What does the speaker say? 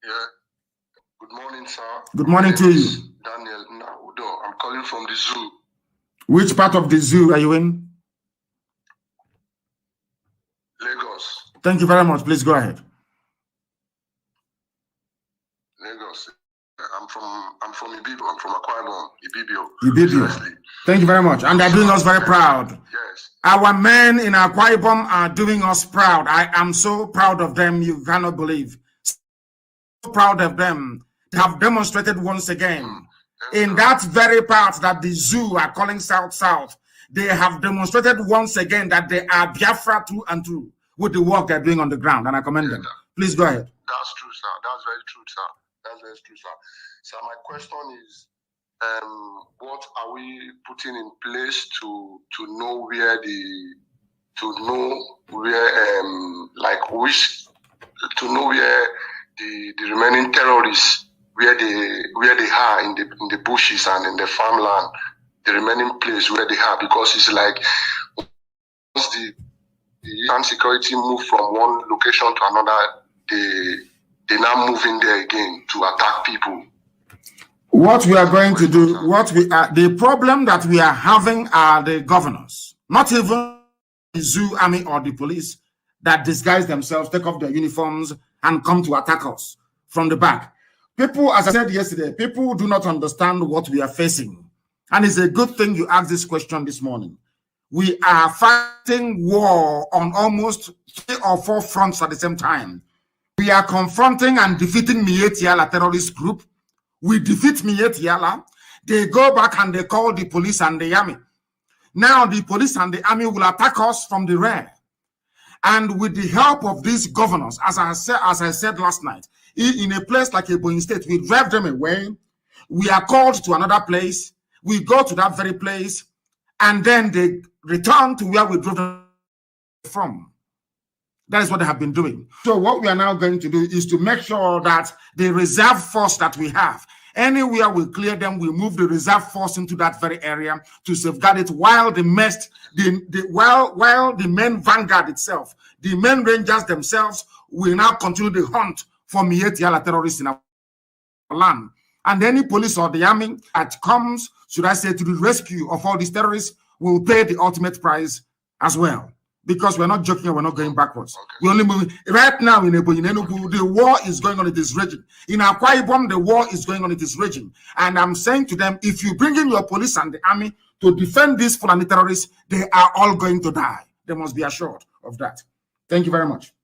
Yeah. Good morning, sir. Good morning to you. Daniel Naudo. I'm calling from the zoo. Which part of the zoo are you in? Lagos. Thank you very much. Please go ahead. Lagos. I'm from Ibibio. I'm from Akwa Ibom. Ibibio. Ibibio. Thank you very much. And they're doing us very proud. Yes. Our men in Akwa Ibom are doing us proud. I am so proud of them. You cannot believe. So proud of them. They have demonstrated once again in that very part that the zoo are calling South. They have demonstrated once again that they are Biafra through and through with the work they're doing on the ground, and I commend them. Please go ahead. That's true, sir. That's very true, sir. That's very true, sir. So my question is, what are we putting in place to know where the remaining terrorists where they are in the bushes and in the farmland, the remaining place where they are, because it's like once the armed security move from one location to another, they now move in there again to attack people. What we are going to do, the problem that we are having are the governors, not even the zoo army or the police that disguise themselves, take off their uniforms and come to attack us from the back. People, as I said yesterday, people do not understand what we are facing. And it's a good thing you asked this question this morning. We are fighting war on almost 3 or 4 fronts at the same time. We are confronting and defeating Mietiala terrorist group. We defeat Mietiala. They go back and they call the police and the army. Now the police and the army will attack us from the rear. And with the help of these governors, as I said last night, in a place like Ebonyi State, we drive them away. We are called to another place. We go to that very place, and then they return to where we drove them from. That is what they have been doing. So what we are now going to do is to make sure that the reserve force that we have, anywhere we clear them, we move the reserve force into that very area to safeguard it, while the main vanguard itself, the main rangers themselves, will now continue the hunt for Mietiala terrorists in our land. And any police or the army that comes, should I say, to the rescue of all these terrorists will pay the ultimate price as well. Because we're not joking, we're not going backwards. Okay. We're only moving. Right now in Enugu, the war is going on, it is raging. In Akwa Ibom, the war is going on, it is raging. And I'm saying to them, if you bring in your police and the army to defend these Fulani terrorists, they are all going to die. They must be assured of that. Thank you very much.